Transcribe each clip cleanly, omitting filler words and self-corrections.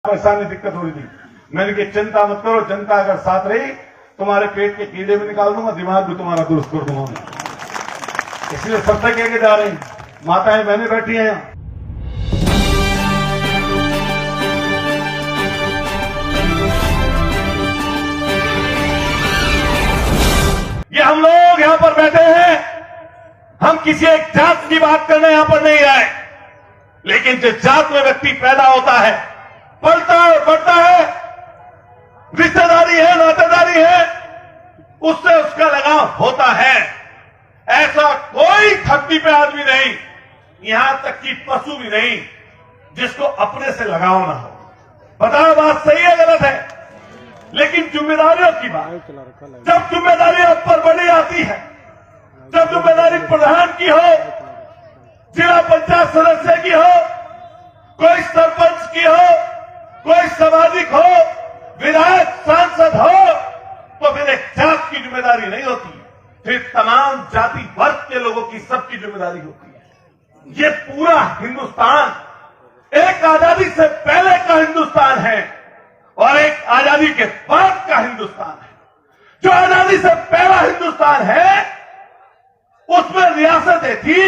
परेशानी दिक्कत हो रही थी। मैंने कहा चिंता मत करो, जनता अगर साथ रही तुम्हारे पेट के कीड़े भी निकाल दूंगा, दिमाग भी तुम्हारा दुरुस्त कर दूंगा। इसलिए सबसे कह के जा रही माताएं बहनें बैठी हैं यहाँ। ये हम लोग यहां पर बैठे हैं, हम किसी एक जात की बात करने यहां पर नहीं आए, लेकिन जिस जात में व्यक्ति पैदा होता है, पलता है, बढ़ता है, रिश्तेदारी है, नातेदारी है, उससे उसका लगाव होता है। ऐसा कोई धरती पे आदमी नहीं, यहां तक कि पशु भी नहीं, जिसको अपने से लगाव ना हो। बताओ बात सही है गलत है? लेकिन जिम्मेदारियों की बात, जब जिम्मेदारी आप पर बड़ी आती है, जब जिम्मेदारी प्रधान की हो, जिला पंचायत सदस्य की हो, कोई सरपंच की हो, कोई सामाजिक हो, विधायक सांसद हो, तो फिर एक जात की जिम्मेदारी नहीं होती, फिर तमाम जाति वर्ग के लोगों की सबकी जिम्मेदारी होती है। ये पूरा हिंदुस्तान एक आजादी से पहले का हिंदुस्तान है और एक आजादी के बाद का हिंदुस्तान है। जो आजादी से पहला हिंदुस्तान है उसमें रियासतें थी,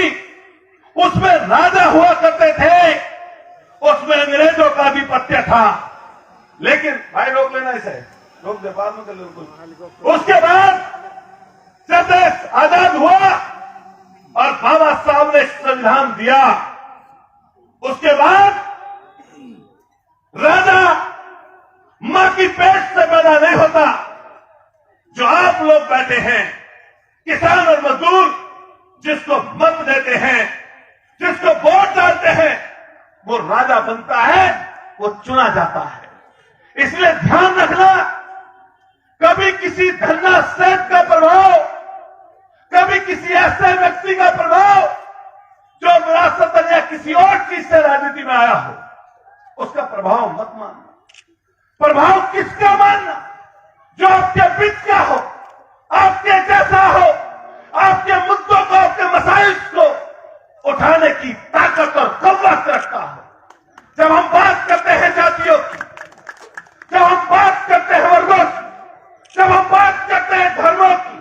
उसमें राजा हुआ करते थे, उसमें अंग्रेजों का आधिपत्य था। लेकिन भाई रोक लेना, इसे रोक दे, बाद में कर लो। उसके बाद जब देश आजाद हुआ और बाबा साहब ने संविधान दिया, उसके बाद राजा मां की पेट से पैदा नहीं होता। जो आप लोग बैठे हैं, किसान और मजदूर, जिसको मत देते हैं, जिसको वोट डालते हैं, वो राजा बनता है, वो चुना जाता है। इसलिए ध्यान रखना, कभी किसी धन्ना सेठ का प्रभाव, कभी किसी ऐसे व्यक्ति का प्रभाव जो विरासतन या किसी और चीज से राजनीति में आया हो, उसका प्रभाव मत मानना। प्रभाव किसका मानना? जो आपके बीच का हो, आपके जैसा हो, आपके मुद्दों को, आपके मसाइल को उठाने की ताकत और कव्वत रखता हो। जब हम बात करते हैं जातियों की, जब हम बात करते हैं वर्गों की, जब हम बात करते हैं धर्मों की,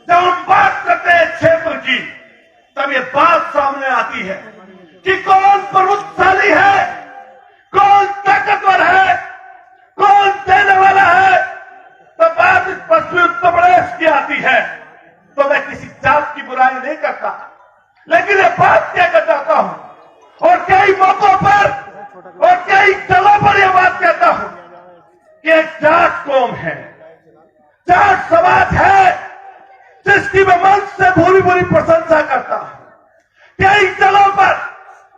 जब हम बात करते हैं क्षेत्र की, तब ये बात सामने आती है कि कौन प्रभुत्वशाली है, कौन ताकतवर है, कौन देने वाला है। तब बात इस पश्चिमी उत्तर प्रदेश की आती है। तो मैं किसी जात की बुराई नहीं करता, लेकिन ये बात कहना चाहता हूं और कई मौकों पर और कई जगहों पर यह बात कहता हूं कि एक जाट कौम है, जाट समाज है, जिसकी मैं मन से भूरी भूरी प्रशंसा करता हूं। कई जगहों पर,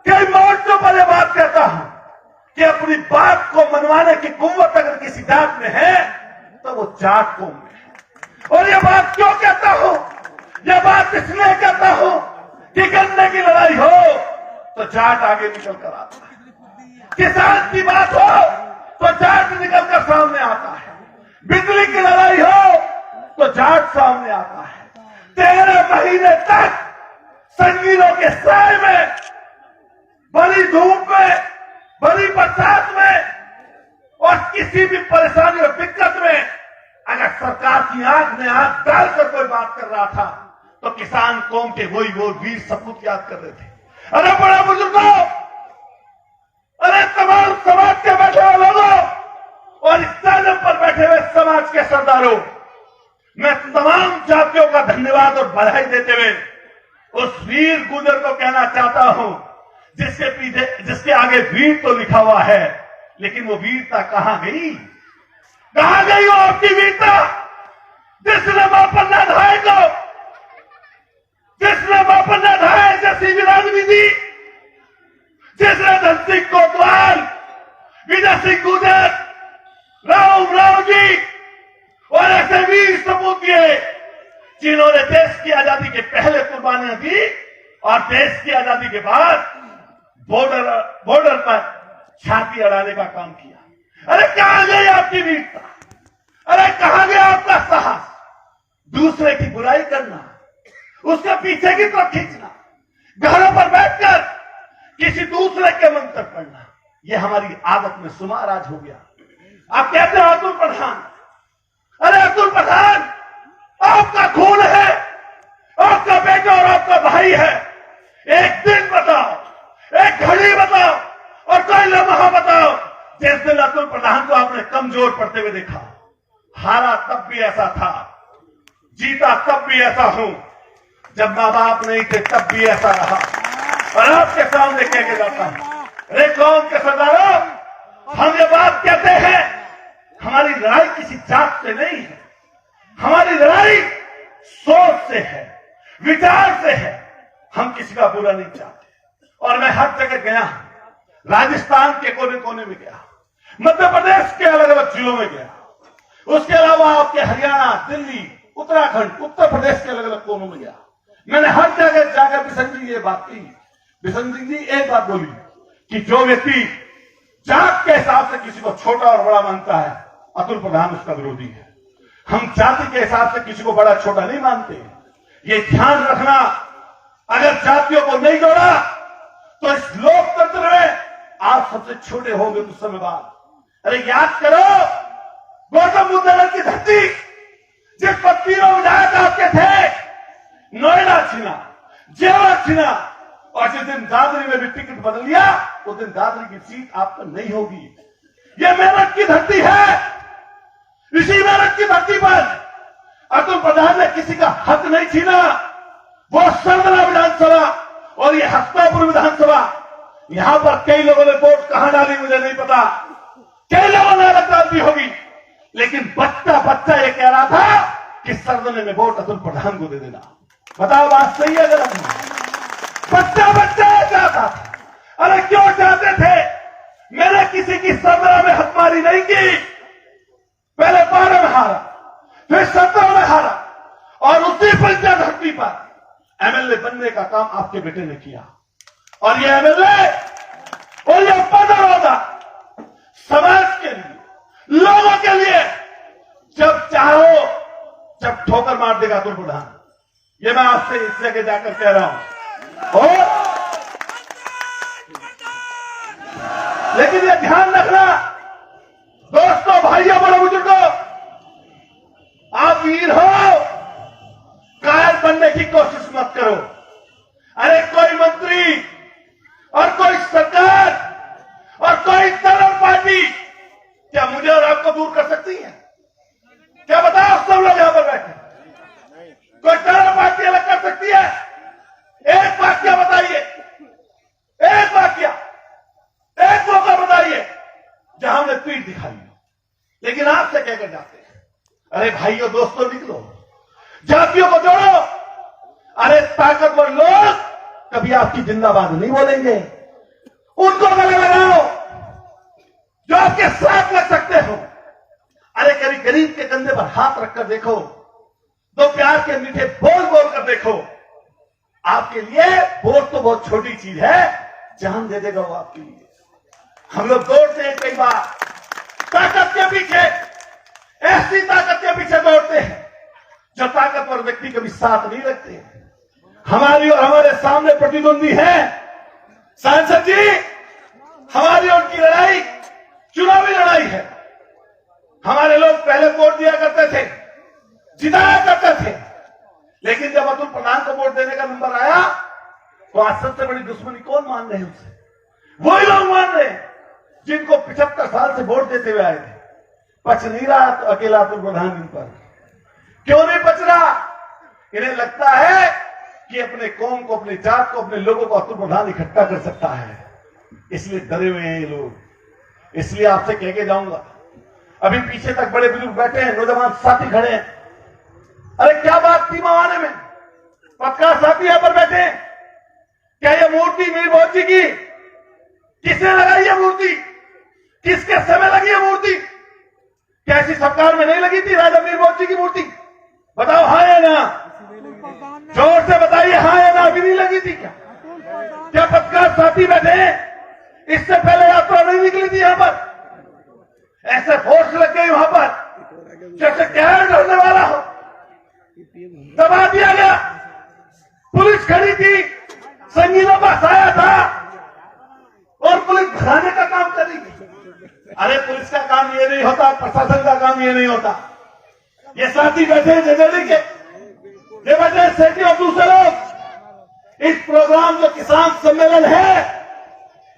कई मोर्चों पर यह बात कहता हूं कि अपनी बात को मनवाने की कुव्वत अगर किसी जात में है तो वो जाट कौम में है। और यह बात क्यों कहता हूं? यह बात इसलिए कहता हूं कि गन्ने की लड़ाई हो तो जाट आगे निकल कर आता है, किसान की बात हो तो जाट निकल कर सामने आता है, बिजली की लड़ाई हो तो जाट सामने आता है। 13 महीने तक संगीनों के साए में, बड़ी धूप में, बड़ी बरसात में और किसी भी परेशानी और दिक्कत में अगर सरकार की आंख में आंख डालकर कोई बात कर रहा था तो किसान कौम के वही वो वीर सपूत याद कर रहे थे। अरे बड़े बुजुर्गों, अरे तमाम समाज के बैठे हुए लोगों और इस स्टेडियम पर बैठे हुए समाज के सरदारों, मैं तमाम जातियों का धन्यवाद और बधाई देते हुए उस वीर गुजर को कहना चाहता हूं जिसके पीछे, जिसके आगे वीर तो लिखा हुआ है, लेकिन वो वीरता कहां गई? कहां गई वो आपकी वीरता जिसने मापन्ना ढाई को, जिसने मापन्ना ढाई जैसी वीरांगनी दी, जिसने धन सिंह कोतवाल, विजय सिंह गुजर, राव जी और ऐसे वीर सपूत दिए जिन्होंने देश की आजादी के पहले कुर्बानियां दी और देश की आजादी के बाद बॉर्डर पर छाती अड़ाने का काम किया। अरे कहां गई आपकी वीरता? अरे कहां गया आपका साहस? दूसरे की बुराई करना, उसके पीछे की तरफ खींचना, घरों पर बैठकर किसी दूसरे के मंत्र पढ़ना, ये हमारी आदत में शुमार आज हो गया। आप कहते हो अतुल प्रधान, अरे अतुल प्रधान आपका खून है, आपका बेटा और आपका भाई है। एक दिन बताओ, एक घड़ी बताओ और कोई लम्हा बताओ जिस दिन अतुल प्रधान को आपने कमजोर पड़ते हुए देखा। हारा तब भी ऐसा था, जीता तब भी ऐसा हूं, जब मां बाप नहीं थे तब भी ऐसा रहा। और आपके सामने कह के जाता हूं, अरे कौम के सरदारों, हम ये बात कहते हैं, हमारी लड़ाई किसी जात से नहीं है, हमारी लड़ाई सोच से है, विचार से है। हम किसी का बुरा नहीं चाहते। और मैं हर जगह गया, राजस्थान के कोने कोने में गया, मध्य प्रदेश के अलग अलग जिलों में गया, उसके अलावा आपके हरियाणा, दिल्ली, उत्तराखंड, उत्तर प्रदेश के अलग अलग कोनों में गया। मैंने हर जगह जाकर बिशन जी ये बात की, बिशन जी एक बात बोली कि जो व्यक्ति जात के हिसाब से किसी को छोटा और बड़ा मानता है, अतुल प्रधान उसका विरोधी है। हम जाति के हिसाब से किसी को बड़ा छोटा नहीं मानते। ये ध्यान रखना, अगर जातियों को नहीं जोड़ा तो इस लोकतंत्र में आप सबसे छोटे होंगे कुछ समय बाद। अरे याद करो गौतम बुद्ध नगर की धरती, जिस पर तीनों विधायक आपके थे, नोएडा छीना, जेवर छीना, और जिस दिन दादरी में भी टिकट बदल लिया उस दिन दादरी की सीट आप पर नहीं होगी। ये मेरठ की धरती है, इसी मेरठ की धरती पर अतुल प्रधान ने किसी का हक नहीं छीना। वो सरगना विधानसभा और ये हस्तापुर विधानसभा, यहां पर कई लोगों ने वोट कहां डाली मुझे नहीं पता, कई लोगों ने अलग डाली होगी, लेकिन बच्चा बच्चा ये कह रहा था कि सरगने में वोट अतुल प्रधान को दे देना। बताओ बात सही है गलत? बच्चा बच्चा चाहता था। अरे क्यों चाहते थे? मैंने किसी की सरगना में हकमारी नहीं की। पहले 12 में हारा, फिर 17 में हारा, और उसी पंचा धरती पर एमएलए बनने का काम आपके बेटे ने किया। और ये एमएलए और ये पद और ओहदा समाज के लिए, लोगों के लिए जब चाहो जब ठोकर मार देगा अतुल प्रधान। ये मैं आपसे इस जगह जाकर कह रहा हूं। और लेकिन ये ध्यान रखना दोस्तों, भाइयों, बड़े बुजुर्गों, आप वीर हो, कायर बनने की कोशिश मत करो। अरे कोई मंत्री और कोई सरकार और कोई तरह पार्टी क्या मुझे और आपको दूर कर सकती है? क्या बताओ सब लोग यहां पर बैठे, कोई तरह पार्टी अलग कर सकती है? एक वाक्य बताइए, एक वाक्य, एक मौका बताइए जहां हमने पीठ दिखाई हो। लेकिन आपसे कहकर जाते हैं, अरे भाइयों, दोस्तों, निकलो, जातियों को जोड़ो। अरे ताकतवर लोग कभी आपकी जिंदाबाद नहीं बोलेंगे, उनको गले लगाओ जो आपके साथ लग सकते हो। अरे कभी गरीब के कंधे पर हाथ रखकर देखो, दो प्यार के मीठे बोल बोल कर देखो। आपके लिए वोट तो बहुत छोटी चीज है, जान दे देगा वो आपके लिए। हम लोग दौड़ते हैं कई बार ताकत के पीछे, ऐसी ताकत के पीछे दौड़ते हैं जो ताकतवर व्यक्ति कभी साथ नहीं रखते। हमारी और हमारे सामने प्रतिद्वंदी है सांसद जी, हमारी और उनकी लड़ाई चुनावी लड़ाई है। हमारे लोग पहले वोट दिया करते थे, जिताया करते थे, लेकिन जब अतुल प्रधान को वोट देने का नंबर आया तो आज सबसे बड़ी दुश्मनी कौन मान रहे हैं उसे? वही लोग मान रहे हैं जिनको 75 साल से वोट देते हुए आए थे। पच नहीं रहा तो अकेला अतुल प्रधान इन पर क्यों नहीं पच रहा? इन्हें लगता है कि अपने कौम को, अपने जात को, अपने लोगों को अतुल प्रधान इकट्ठा कर सकता है, इसलिए डरे हुए हैं ये लोग। इसलिए आपसे कह के जाऊंगा, अभी पीछे तक बड़े बुजुर्ग बैठे हैं, नौजवान साथी खड़े हैं। अरे क्या बात थी मवाने में, पत्रकार साथी यहां पर बैठे हैं। क्या यह मूर्ति मीर भोज जी की? किसने लगाई यह मूर्ति? किसके समय लगी यह मूर्ति? क्या ऐसी सरकार में नहीं लगी थी राजा मीर भोज जी की मूर्ति? बताओ हाँ या ना, जोर से बताइए हाँ या ना। अभी नहीं लगी थी क्या? क्या पत्रकार साथी बैठे हैं, इससे पहले यात्रा नहीं निकली थी यहां पर? ऐसे फोर्स लग गई वहां पर जैसे कहर ढलने वाला हो, दबा दिया गया। पुलिस खड़ी थी, संगीनों का साया था, और पुलिस भगाने का काम करेगी। अरे पुलिस का काम ये नहीं होता, प्रशासन का काम ये नहीं होता। ये साथी बैठे जगह के, ये बैठे सेठी और दूसरे लोग। इस प्रोग्राम जो किसान सम्मेलन है,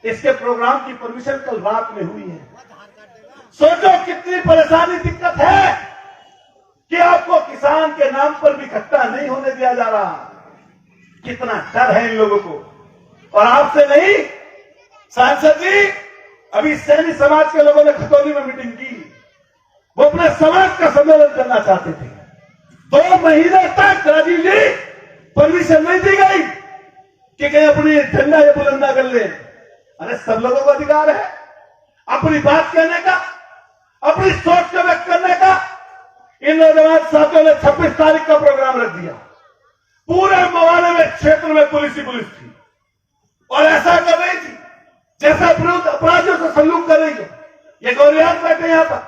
इसके प्रोग्राम की परमिशन कल रात में हुई है। सोचो कितनी परेशानी दिक्कत है कि आपको किसान के नाम पर भी इकट्ठा नहीं होने दिया जा रहा। कितना डर है इन लोगों को। और आपसे नहीं, सांसद जी, अभी सैनी समाज के लोगों ने खतौली में मीटिंग की। वो अपने समाज का सम्मेलन करना चाहते थे। 2 महीने तक राजीव जी परमिशन नहीं दी गई कि कहीं अपनी झंडा या बुलंदा कर ले। अरे सब लोगों को अधिकार है अपनी बात कहने का, अपनी सोच को व्यक्त करने का। इन नौजवान साथियों ने 26 तारीख का प्रोग्राम रख दिया। पूरे मवाले में क्षेत्र में पुलिस ही पुलिस थी और ऐसा कर रही थी जैसा अपराधियों से सलूक कर रही है। ये गौरियान बैठे यहां पर,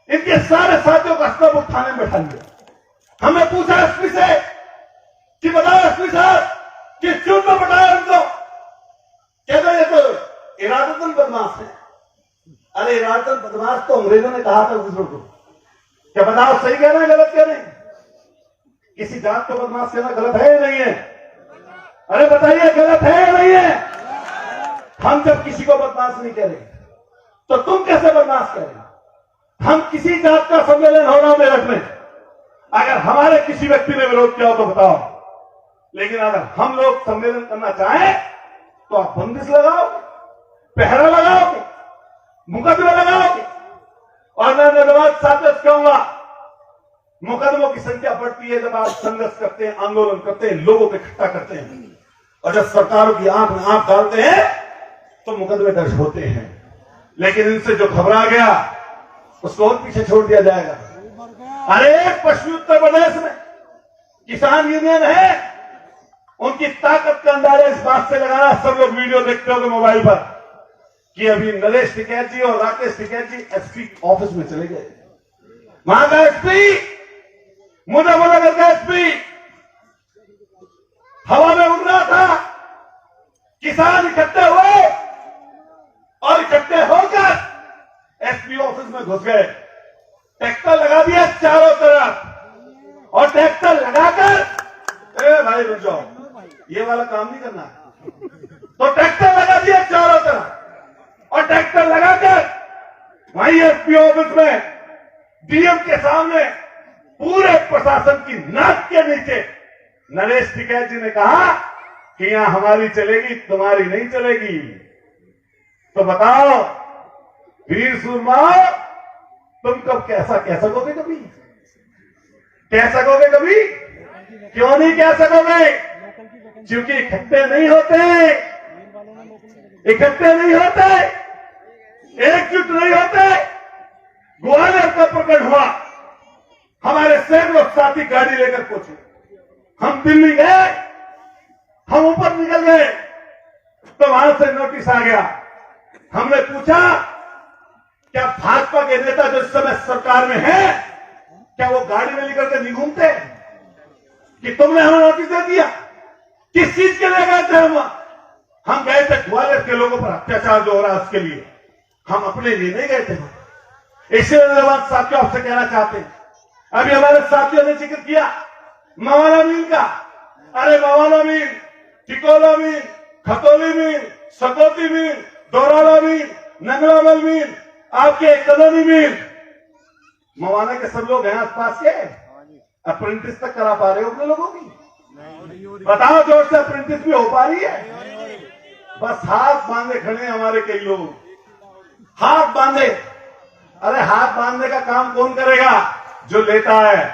इनके सारे साथियों का हस्तबुक थाने में बैठा लिया। हमने पूछा एसपी से कि बताओ एसपी साहब, किस चून में बताया उनको? कहते ये तो इरादतन बदमाश है। अरे इरादतन बदमाश तो अंग्रेजों ने कहा था दूसरों को। क्या बताओ सही कह रहे हैं, गलत कह रहे हैं? किसी जात को बदमाश कहना गलत है या नहीं है? अरे बताइए, गलत है या नहीं है? हम जब किसी को बदमाश नहीं कह रहे तो तुम कैसे बदमाश कह रहे? हम किसी जात का सम्मेलन हो रहा मेरठ में, अगर हमारे किसी व्यक्ति ने विरोध किया हो तो बताओ। लेकिन अगर हम लोग सम्मेलन करना चाहें तो आप बंदिश लगाओगे, पहरा लगाओगे, मुकदमे लगाओगे। और मैं धन्यवाद साथियों से कहूंगा, मुकदमों की संख्या बढ़ती है जब आप संघर्ष करते हैं, आंदोलन करते हैं, लोगों को इकट्ठा करते हैं। और जब सरकारों की आंख में आंख डालते हैं तो मुकदमे दर्ज होते हैं। लेकिन इनसे जो घबरा गया उसको और पीछे छोड़ दिया जाएगा। अरे पश्चिमी उत्तर प्रदेश में किसान यूनियन है, उनकी ताकत का अंदाजा इस बात से लगाना, सब लोग वीडियो देखते होंगे मोबाइल पर, कि अभी नरेश टिकैत जी और राकेश टिकैत जी एसपी ऑफिस में चले गए। वहां का एसपी, मुजफ्फरनगर का एसपी हवा में उड़ रहा था। किसान इकट्ठे हुए और इकट्ठे होकर एसपी ऑफिस में घुस गए। ट्रैक्टर लगा दिया चारों तरफ और ट्रैक्टर लगाकर, ए भाई रुक जाओ, ये वाला काम नहीं करना है। तो ट्रैक्टर लगा दिया चारों तरफ और ट्रैक्टर लगाकर वहीं एसपी ऑफिस में डीएम के सामने पूरे प्रशासन की नाक के नीचे नरेश टिकैत जी ने कहा कि यहां हमारी चलेगी, तुम्हारी नहीं चलेगी। तो बताओ वीर सुरमाओ, तुम कब कैसा कह सकोगे? कभी कह सकोगे? कभी क्यों नहीं कह सकोगे? क्योंकि इकट्ठे नहीं होते, इकट्ठे नहीं होते, एकजुट नहीं होते। ग्वालियर का प्रकट हुआ, हमारे सैकड़ों साथी गाड़ी लेकर पहुंचे। हम दिल्ली गए, हम ऊपर निकल गए तो वहां से नोटिस आ गया। हमने पूछा, क्या भाजपा के नेता जो इस समय सरकार में है, क्या वो गाड़ी में लेकर के नहीं घूमते? कि तुमने हमें नोटिस दे दिया? किस चीज के लिए गए थे हम गए थे ग्वालियर के लोगों पर अत्याचार जो हो रहा है उसके लिए, हम अपने लिए नहीं गए थे। इसलिए धन्यवाद साथियों, आपसे कहना चाहते हैं, अभी हमारे साथियों ने जिक्र किया मवाना मील का। अरे मवाना मील, टिकोला मील, खतौली मील, सकौती मील, दोराला मील, नगरावल मील, आपके कलोनी मील, मवाना के सब लोग हैं आसपास के, अप्रेंटिस तक करा पा रहे हो अपने लोगों की? बताओ जोर से, अप्रेंटिस भी हो पा रही है? बस हाथ बांधे खड़े हैं हमारे कई लोग, हाथ बांधे। अरे हाथ बांधने का काम कौन करेगा? जो लेता है।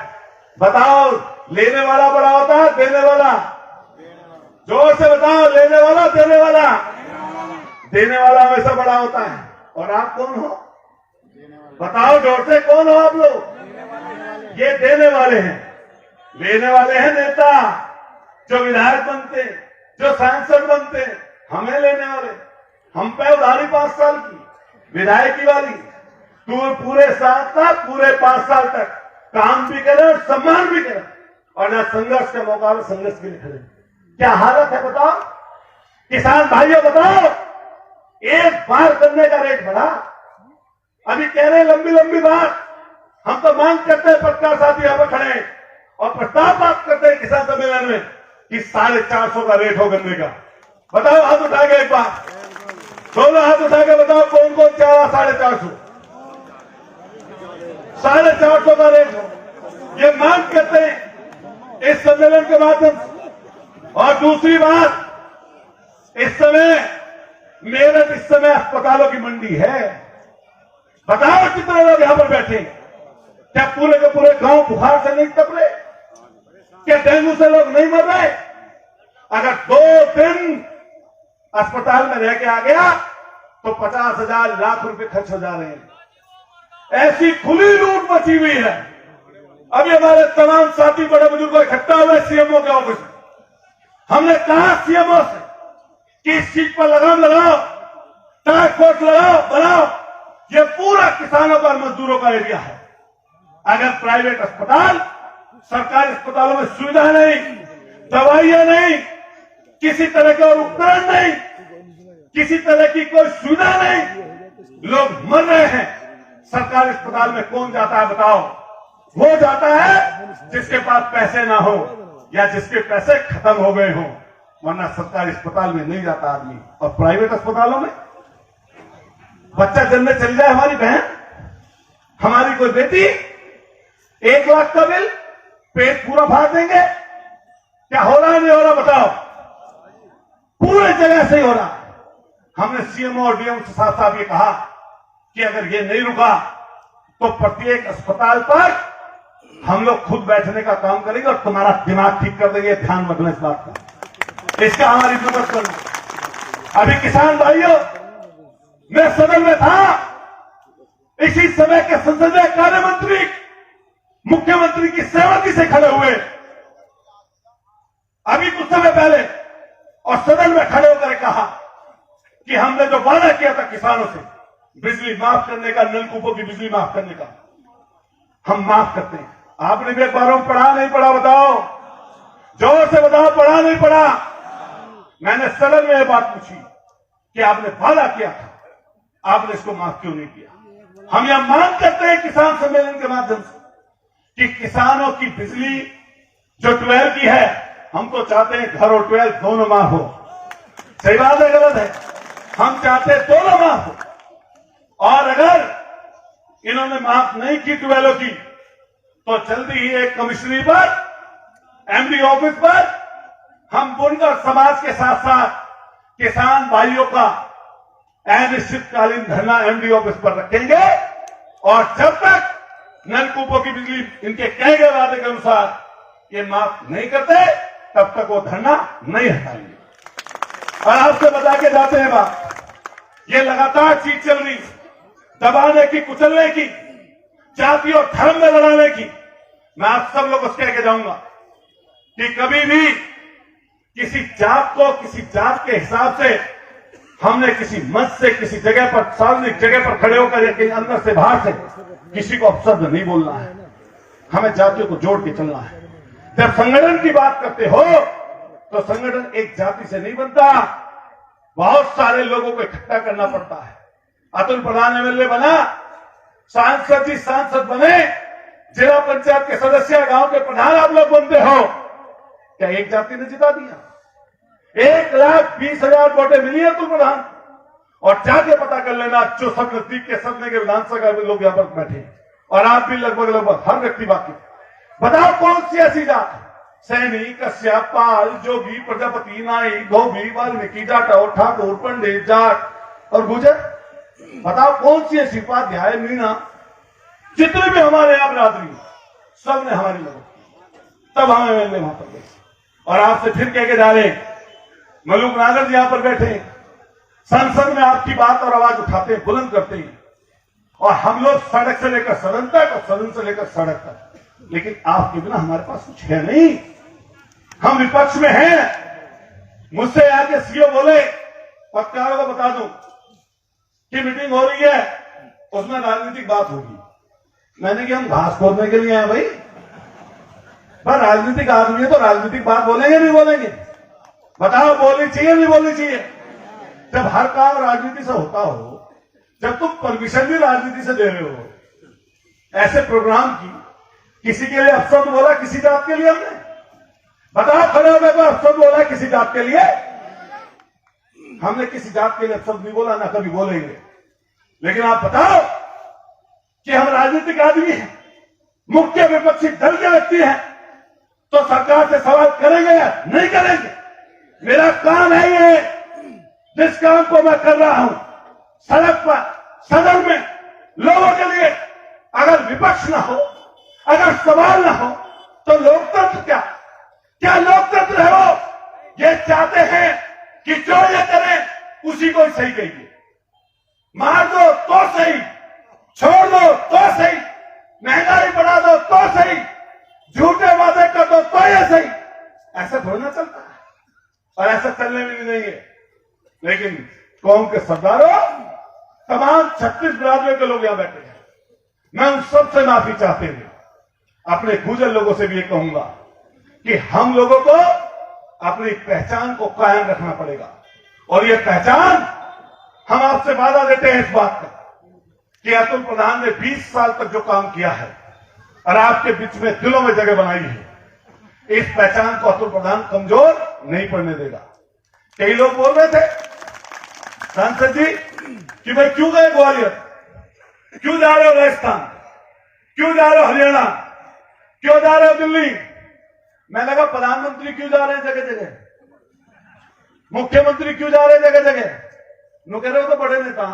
बताओ, लेने वाला बड़ा होता है, देने वाला? जोर से बताओ, लेने वाला, देने वाला? देने वाला हमेशा बड़ा होता है। और आप कौन हो? बताओ जोर से, कौन हो आप लोग? ये देने वाले हैं। लेने वाले हैं नेता, जो विधायक बनते, जो सांसद बनते, हमें लेने वाले। हम पे उधारी 5 साल की, विधायकी वाली। तू पूरे साल तक, पूरे 5 साल तक काम भी करे और सम्मान भी करे, और ना संघर्ष का मौका में संघर्ष के लिए खड़े। क्या हालत है बताओ? किसान भाइयों बताओ, एक बार गन्ने का रेट बढ़ा। अभी कह रहे हैं लंबी लंबी बात, हम तो मांग करते हैं, पत्रकार साथी यहां पर खड़े हैं और प्रस्ताव बात करते हैं किसान सम्मेलन में कि 450 का रेट हो गन्ने का। बताओ, हाथ उठा के एक बार, दोनों हाथ उठा के बताओ कौन कौन चाह रहा 450? 450 का रेट हो, ये मांग करते हैं इस सम्मेलन के माध्यम से। और दूसरी बात, इस समय मेरठ इस समय अस्पतालों की मंडी है। बताओ कितने लोग यहां पर बैठे, क्या पूरे के पूरे गांव बुखार से नहीं तप रहे? क्या डेंगू से लोग नहीं मर रहे? अगर 2 दिन अस्पताल में रह के आ गया तो 50,000 लाख रुपए खर्च हो जा रहे हैं। ऐसी खुली लूट मची हुई है। अभी हमारे तमाम साथी बड़े बुजुर्ग इकट्ठा हुए सीएमओ के ऑफिस में। हमने कहा सीएमओ से कि इस चीज पर लगाम लगाओ, टास्क फोर्स लगाओ, बनाओ। ये पूरा किसानों का और मजदूरों का एरिया है। अगर प्राइवेट अस्पताल, सरकारी अस्पतालों में सुविधा नहीं, दवाइयां नहीं, किसी तरह के और उपकरण नहीं, किसी तरह की कोई सुविधा नहीं, लोग मर रहे हैं। सरकारी अस्पताल में कौन जाता है बताओ? वो जाता है जिसके पास पैसे ना हो या जिसके पैसे खत्म हो गए हो, वरना सरकारी अस्पताल में नहीं जाता आदमी। और प्राइवेट अस्पतालों में बच्चा जन्म चल जाए, हमारी बहन, हमारी कोई बेटी, 1 लाख का बिल, पेट पूरा फाड़ देंगे। क्या हो रहा है, नहीं हो रहा बताओ? पूरे जगह से ही हो रहा है। हमने सीएमओ और डीएम साहब ये कहा कि अगर ये नहीं रुका तो प्रत्येक अस्पताल पर हम लोग खुद बैठने का काम करेंगे और तुम्हारा दिमाग ठीक कर देंगे। ध्यान रखना इस बात का, इसका हमारी जरूरत करना। अभी किसान भाइयों, मैं सदन में था, इसी समय के संसदीय कार्य मंत्री मुख्यमंत्री की सहमति से खड़े हुए अभी कुछ समय पहले, और सदन में खड़े होकर कहा कि हमने जो वादा किया था किसानों से बिजली माफ करने का, नलकूपों की बिजली माफ करने का, हम माफ करते हैं। आपने भी अखबारों में पढ़ा नहीं पढ़ा बताओ? जोर से बताओ, पढ़ा नहीं पढ़ा? मैंने सदन में यह बात पूछी कि आपने वादा किया था, आपने इसको माफ क्यों नहीं किया? हम यह मांग करते हैं किसान सम्मेलन के माध्यम से कि किसानों की बिजली जो 12 की है, हम तो चाहते हैं घर और 12 दोनों माफ हो। सही बात है, गलत है? हम चाहते हैं दोनों माफ हो। और अगर इन्होंने माफ नहीं की 12 की, तो जल्दी ही एक कमिश्नरी पर, एमडी ऑफिस पर हम बुनकर समाज के साथ साथ किसान भाइयों का अनिश्चितकालीन धरना एमडी ऑफिस पर रखेंगे। और जब तक नलकूपों की बिजली इनके कहे गए वादे के अनुसार ये माफ नहीं करते, तब तक वो धरना नहीं हटाएंगे। और आपसे बता के जाते हैं बात, ये लगातार चीज चल रही, दबाने की, कुचलने की, जाति और धर्म में लड़ाने की। मैं आप सब लोग उसके कह के जाऊंगा कि कभी भी किसी जात को किसी जात के हिसाब से हमने किसी मंच से, किसी जगह पर, सार्वजनिक जगह पर खड़े होकर या कहीं अंदर से बाहर से किसी को अपशब्द नहीं बोलना है। हमें जातियों को जोड़ के चलना है। जब संगठन की बात करते हो तो संगठन एक जाति से नहीं बनता, बहुत सारे लोगों को इकट्ठा करना पड़ता है। अतुल प्रधान एमएलए बना, सांसद जी सांसद बने, जिला पंचायत के सदस्य, गांव के प्रधान आप लोग बनते हो, क्या एक जाति ने जिता दिया? 1,20,000 वोटें मिली है अतुल प्रधान। और जाके पता कर लेना, जो सब नजदीक के सदन के विधानसभा में लोग यहां पर बैठे, और आप भी लगभग हर व्यक्ति बाकी, बताओ कौन सी ऐसी जात है? सैनी, कश्यप, पाल, जोगी, प्रजापति, नाई, धोबी, वाल्मीकि, जाटव, ठाकुर, पंडित, जाट और गुजर, बताओ कौन सी ऐसी उपाध्याय, मीणा, जितने भी हमारे यहां बरादरी सब ने हमारी मदद की, तब हमें मिलने वहां पर गए। और आपसे फिर कह के जा रहे, मलूक नागर जी यहां पर बैठे, संसद में आपकी बात और आवाज उठाते हैं, बुलंद करते हैं, और हम लोग सड़क से लेकर सदन तक और सदन से लेकर सड़क तक। लेकिन आपके बिना हमारे पास कुछ है नहीं, हम विपक्ष में हैं। मुझसे आके सीओ बोले, पत्रकारों को बता दूं कि मीटिंग हो रही है, उसमें राजनीतिक बात होगी। मैंने कि हम घास खोदने के लिए हैं भाई, पर राजनीतिक आदमी है तो राजनीतिक बात बोलेंगे नहीं बोलेंगे? बताओ, बोलनी चाहिए नहीं बोलनी चाहिए? जब हर काम राजनीति से होता हो, जब तुम परमिशन भी राजनीति से दे रहे हो, ऐसे प्रोग्राम की, किसी के लिए अपशब्द बोला किसी जात के लिए हमने? बताओ खड़े हो गए को अपशब्द बोला किसी जात के लिए? हमने किसी जात के लिए अपशब्द नहीं बोला, ना कभी बोलेंगे। लेकिन आप बताओ कि हम राजनीतिक आदमी हैं, मुख्य विपक्षी दल के व्यक्ति हैं, तो सरकार से सवाल करेंगे या नहीं करेंगे? मेरा काम है ये, जिस काम को मैं कर रहा हूं सड़क पर, सदन में, लोगों के लिए। अगर विपक्ष ना हो, अगर सवाल ना हो, तो लोकतंत्र क्या लोकतंत्र है? वो ये चाहते हैं कि जो ये करें उसी को सही कहिए, मार दो तो सही, छोड़ दो तो सही, महंगाई बढ़ा दो तो सही, झूठे वादे कर दो तो ये सही। ऐसा थोड़ा ना चलता है, और ऐसा चलने में भी नहीं है। लेकिन कौम के सरदारों, तमाम 36 बिरादरी के लोग यहां बैठे हैं, मैं उन सबसे माफी चाहते हुए अपने गुजर लोगों से भी ये कहूंगा कि हम लोगों को अपनी पहचान को कायम रखना पड़ेगा। और ये पहचान, हम आपसे वादा देते हैं इस बात का कि अतुल प्रधान ने 20 साल तक जो काम किया है और आपके बीच में दिलों में जगह बनाई है, इस पहचान को अतुल प्रधान कमजोर नहीं पड़ने देगा। कई लोग बोल रहे थे सांसद जी कि भाई क्यों गए ग्वालियर, क्यों जा रहे हो राजस्थान, क्यों जा रहे हो हरियाणा, क्यों जा रहे हो दिल्ली? मैं लगा प्रधानमंत्री क्यों जा रहे हैं जगह जगह, मुख्यमंत्री क्यों जा रहे हैं जगह जगह? नो कह रहे हो तो बड़े नेता,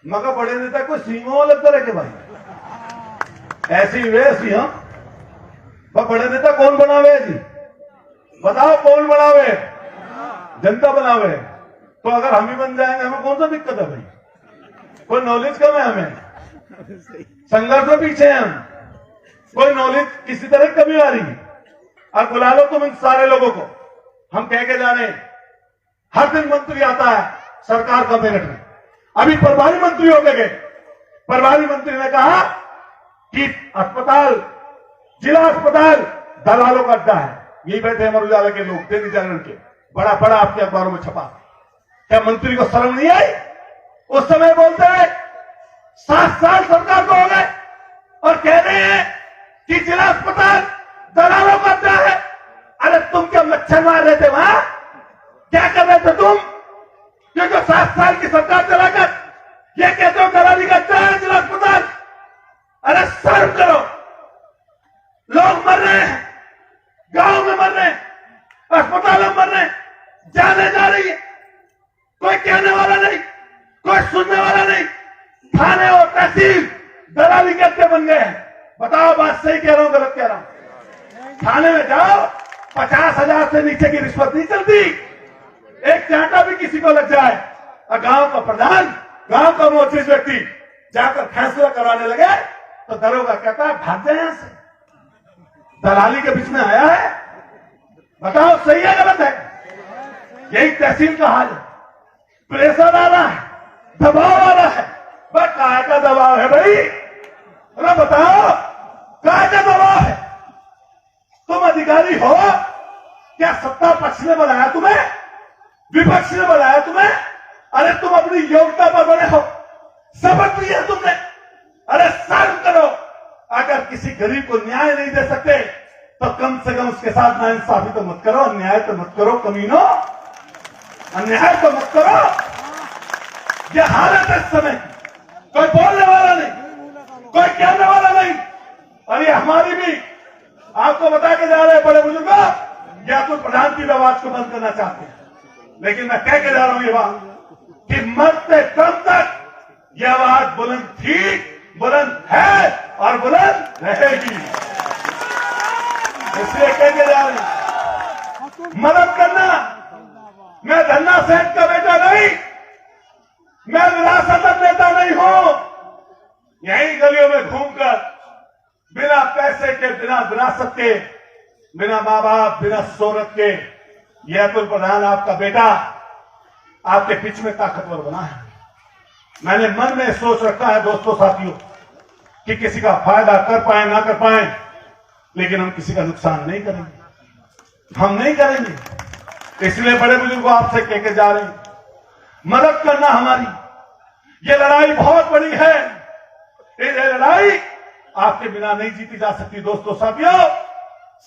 मगर बड़े नेता कोई सीमा लगता रहे के भाई, ऐसी वे सिंह बड़े नेता कौन बनावे जी? बताओ कौन बनावे? जनता बनावे। तो अगर हम ही बन जाएंगे, हमें कौन सा दिक्कत है भाई? कोई नॉलेज कम है हमें, संघर्ष में पीछे हैं हम, कोई नॉलेज किसी तरह की कमी आ रही है। और बुला लो तुम इन सारे लोगों को, हम कह के जा रहे हैं। हर दिन मंत्री आता है सरकार का कैबिनेट में, अभी प्रभारी मंत्री होके गए, प्रभारी मंत्री ने कहा कि अस्पताल, जिला अस्पताल दलालों का अड्डा है। यही बैठे अमर उजाला के लोग, दैनिक जागरण के, बड़ा बड़ा आपके अखबारों में छपा। क्या मंत्री को शर्म नहीं आई? उस समय बोलते हैं 7 साल सरकार को हो गए और कह रहे हैं कि जिला अस्पताल दलालों का अड्डा है। अरे तुम क्या मच्छर मार रहे थे वहां? क्या कर रहे थे तुम? क्योंकि 7 साल की सरकार चलाकर ये कहते हो दलाली का अड्डा है जिला अस्पताल। अरे शर्म करो, लोग मर रहे हैं, गांव में मर रहे हैं, अस्पताल में मर रहे हैं, जाने जा रही है, कोई कहने वाला नहीं, कोई सुनने वाला नहीं। थाने और तहसील दलाली के अड्डे बन गए हैं। बताओ बात सही कह रहा हूं गलत कह रहा हूं? थाने में जाओ, 50,000 से नीचे की रिश्वत नहीं चलती। एक चांटा भी किसी को लग जाए और गांव का प्रधान, गांव का मोचिस व्यक्ति जाकर फैसला कराने लगे तो दरोगा कहता है भाग जाए यहां से, दलाली के बीच में आया है। बताओ सही है गलत है? यही तहसील का हाल है। प्रेशर आ रहा है, दबाव आ रहा है। बस काय का दबाव है भाई? अरे बताओ काय का दबाव है? तुम अधिकारी हो, क्या सत्ता पक्ष ने बनाया तुम्हें, विपक्ष ने बनाया तुम्हें? अरे तुम अपनी योग्यता पर बने हो, शपथ ली है तुमने। अरे शर्म करो। अगर किसी गरीब को न्याय नहीं दे सकते तो कम से कम उसके साथ नाइंसाफी तो मत करो, अन्याय तो मत करो कमीनो, अन्याय तो मत करो। यह हालत है इस समय, कोई बोलने वाला नहीं, कोई कहने वाला नहीं। और ये हमारी भी आपको बता के जा रहे हैं बड़े बुजुर्गों, या तो प्रधान की आवाज को बंद करना चाहते हैं, लेकिन मैं कह के जा रहा हूं ये बात कि मरते दम तक यह आवाज बुलंद थी, बुलंद है और बुलंद रहेगी। इसलिए कह के जा रहे हैं मदद करना। मैं धन्ना सेठ का बेटा नहीं, मैं विरासत नेता नहीं हूं। यही गलियों में घूमकर बिना पैसे के, बिना विरासत के, बिना मां बाप, बिना शोहरत के, यह अतुल प्रधान आपका बेटा आपके बीच में ताकतवर बना है। मैंने मन में सोच रखा है दोस्तों साथियों कि किसी का फायदा कर पाए ना कर पाए, लेकिन हम किसी का नुकसान नहीं करेंगे, हम नहीं करेंगे। इसलिए बड़े बुजुर्गों आपसे कह के जा रहे हैं, मदद करना हमारी। ये लड़ाई बहुत बड़ी है। ये लड़ाई आपके बिना नहीं जीती जा सकती। दोस्तों साथियों,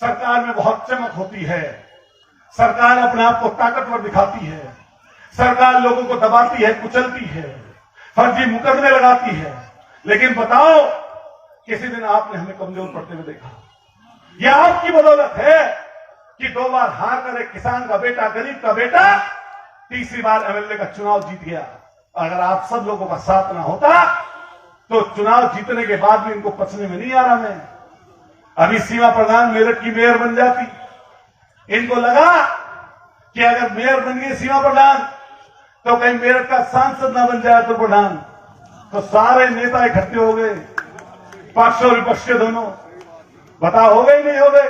सरकार में बहुत चमक होती है, सरकार अपने आप को ताकतवर दिखाती है, सरकार लोगों को दबाती है, कुचलती है, फर्जी मुकदमे लगाती है। लेकिन बताओ, किसी दिन आपने हमें कमजोर पड़ते हुए देखा? यह आपकी बदौलत है कि 2 बार हार कर एक किसान का बेटा, गरीब का बेटा, तीसरी बार एमएलए का चुनाव जीत गया। अगर आप सब लोगों का साथ ना होता तो चुनाव जीतने के बाद भी इनको पचने में नहीं आ रहा। मैं अभी सीमा प्रधान मेरठ की मेयर बन जाती। इनको लगा कि अगर मेयर बन गई सीमा प्रधान तो कहीं मेरठ का सांसद ना बन जाए तो प्रधान। तो सारे नेता इकट्ठे हो गए, पक्ष और विपक्ष के दोनों। बताओ, हो गए नहीं हो गए?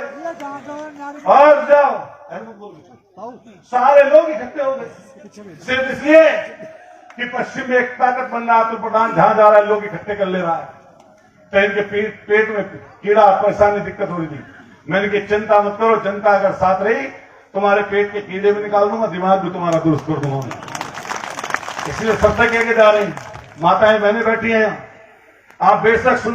और जाओ, सारे लोग इकट्ठे हो गए सिर्फ इसलिए कि पश्चिम में एक ताकत बन रहा है तो प्रधान जहां जा रहा है लोग इकट्ठे कर ले रहा है। तो इनके पेट में कीड़ा, परेशानी, दिक्कत हो रही थी। मैंने कहा चिंता मत करो, जनता अगर साथ रही तुम्हारे पेट के कीड़े भी निकाल दूंगा, दिमाग भी तुम्हारा दुरुस्त कर दूंगा। इसलिए सबसे कह के जा रही, माताएं बहनें बैठी हैं, आप बेशक